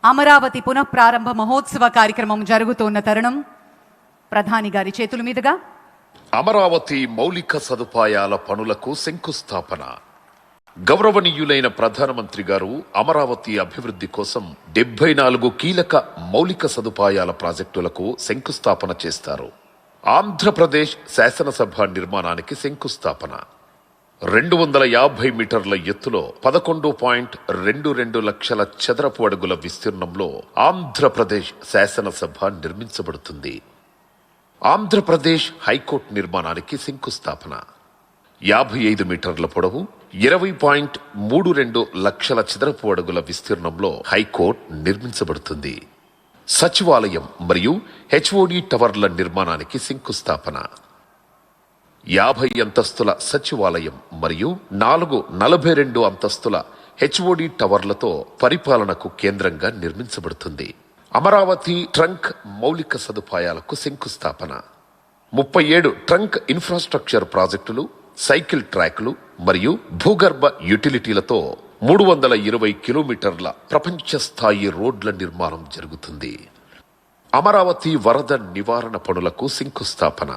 అమరావతి పునఃప్రారంభ మహోత్సవ కార్యక్రమం జరుగుతున్న తరుణం ప్రధాని గారి చేతుల మీదుగా అమరావతి మౌలిక సదుపాయాల పనులకు శంకుస్థాపన. గౌరవనీయులైన ప్రధానమంత్రి గారు అమరావతి అభివృద్ధి కోసం 74 కీలక మౌలిక సదుపాయాల ప్రాజెక్టులకు శంకుస్థాపన చేస్తారు. ఆంధ్రప్రదేశ్ శాసనసభ నిర్మాణానికి శంకుస్థాపన. 250 మీటర్ల ఎత్తులో 11.22 లక్షల చదరపు అడుగుల విస్తీర్ణంలో ఆంధ్రప్రదేశ్ శాసనసభ నిర్మించబడుతుంది. ఆంధ్రప్రదేశ్ హైకోర్టు నిర్మాణానికి శంకుస్థాపన. 55 మీటర్ల పొడవు 20.32 లక్షల చదరపు అడుగుల విస్తీర్ణంలో హైకోర్టు నిర్మించబడుతుంది. సచివాలయం మరియు హెచ్ఓడి టవర్ల నిర్మాణానికి శంకుస్థాపన. 50 అంతస్తుల సచివాలయం మరియు 42 అంతస్తుల హెచ్ఓడి టవర్లతో పరిపాలనకు కేంద్రంగా నిర్మించబడుతుంది. అమరావతి ట్రంక్ మౌలిక సదుపాయాలకు శంకుస్థాపన. 37 ట్రంక్ ఇన్ఫ్రాస్ట్రక్చర్ ప్రాజెక్టులు, సైకిల్ ట్రాక్లు మరియు భూగర్భ యుటిలిటీలతో 320 కిలోమీటర్ల ప్రపంచ స్థాయి రోడ్ల నిర్మాణం జరుగుతుంది. అమరావతి వరద నివారణ పనులకు శంకుస్థాపన.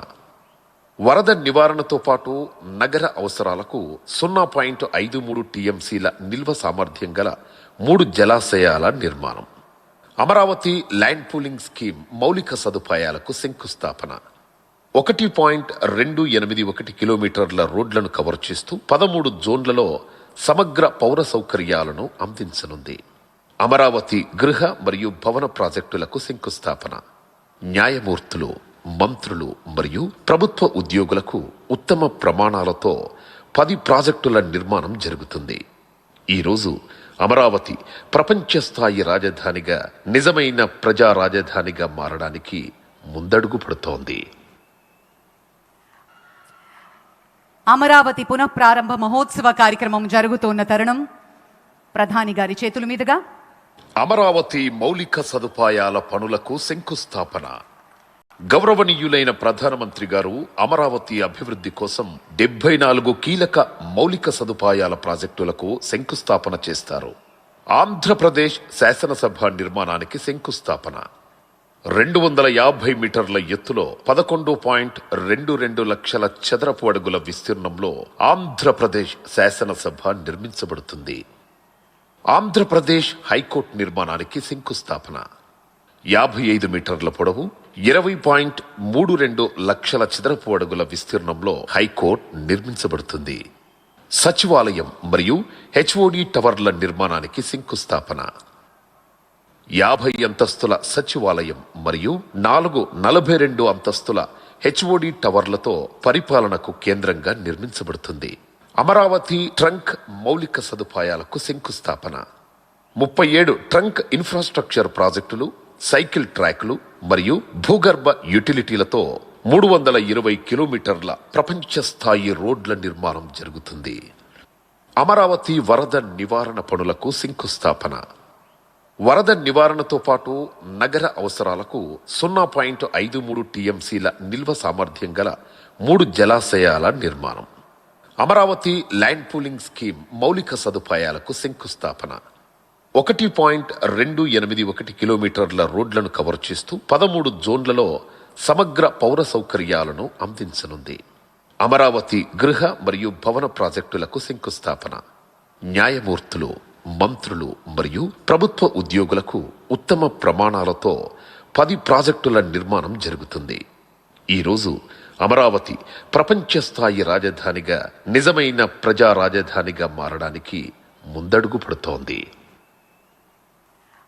వరద నివారణతో పాటు నగర అవసరాలకు 0.53 టీఎంసీల నిల్వ సామర్థ్యం గల 3 జలాశయాల నిర్మాణం. అమరావతి ల్యాండ్ పూలింగ్ స్కీమ్ మౌలిక సదుపాయాలకు శంకుస్థాపన. 1.281 కిలోమీటర్ల రోడ్లను కవర్ చేస్తూ 13 జోన్లలో సమగ్ర పౌర సౌకర్యాలను అందించనుంది. అమరావతి గృహ మరియు భవన ప్రాజెక్టులకు శంకుస్థాపన. న్యాయమూర్తులు, మంత్రులు మరియు ప్రభుత్వ ఉద్యోగులకు ఉత్తమ ప్రమాణాలతో 10 ప్రాజెక్టుల నిర్మాణం జరుగుతుంది. ఈరోజు అమరావతి ప్రపంచ స్థాయి రాజధానిగా, నిజమైన ప్రజా రాజధానిగా మారడానికి ముందడుగు పడుతోంది. అమరావతి పునఃప్రారంభ మహోత్సవ కార్యక్రమం జరుగుతున్న తరుణం ప్రధాని గారి చేతుల మీదుగా అమరావతి మౌలిక సదుపాయాల పనులకు శంకుస్థాపన. గౌరవనీయులైన ప్రధానమంత్రి గారు అమరావతి అభివృద్ధి కోసం 74 కీలక మౌలిక సదుపాయాల ప్రాజెక్టులకు శంకుస్థాపన చేస్తారు. ఆంధ్రప్రదేశ్ శాసనసభ నిర్మాణానికి శంకుస్థాపన. 250 మీటర్ల ఎత్తులో 11.22 లక్షల చదరపు అడుగుల విస్తీర్ణంలో ఆంధ్రప్రదేశ్ శాసనసభ నిర్మించబడుతుంది. ఆంధ్రప్రదేశ్ హైకోర్టు నిర్మాణానికి శంకుస్థాపన. 55 మీటర్ల పొడవు 20.32 లక్షల చదరపు అడుగుల విస్తీర్ణంలో హైకోర్టు నిర్మించబడుతుంది. సచివాలయం మరియు హెచ్ఓడి టవర్ల నిర్మాణానికి శంకుస్థాపన. 50 అంతస్తుల సచివాలయం మరియు 42 అంతస్తుల హెచ్ఓడి టవర్లతో పరిపాలనకు కేంద్రంగా నిర్మించబడుతుంది. అమరావతి ట్రంక్ మౌలిక సదుపాయాలకు శంకుస్థాపన. 37 ట్రంక్ ఇన్ఫ్రాస్ట్రక్చర్ ప్రాజెక్టులు, సైకిల్ ట్రాక్లు మరియు భూగర్భ యుటిలిటీలతో 320 కిలోమీటర్ల ప్రపంచ స్థాయి రోడ్ల నిర్మాణం జరుగుతుంది. అమరావతి వరద నివారణ పనులకు శంకుస్థాపన. వరద నివారణతో పాటు నగర అవసరాలకు 0.53 టీఎంసీల నిల్వ సామర్థ్యం గల 3 జలాశయాల నిర్మాణం. అమరావతి ల్యాండ్ పూలింగ్ స్కీమ్ మౌలిక సదుపాయాలకు శంకుస్థాపన. 1.281 కిలోమీటర్ల రోడ్లను కవర్ చేస్తూ 13 జోన్లలో సమగ్ర పౌర సౌకర్యాలను అందించనుంది. అమరావతి గృహ మరియు భవన ప్రాజెక్టులకు శంకుస్థాపన. న్యాయమూర్తులు, మంత్రులు మరియు ప్రభుత్వ ఉద్యోగులకు ఉత్తమ ప్రమాణాలతో 10 ప్రాజెక్టుల నిర్మాణం జరుగుతుంది. ఈరోజు అమరావతి ప్రపంచ స్థాయి రాజధానిగా, నిజమైన ప్రజా రాజధానిగా మారడానికి ముందడుగు పడుతోంది.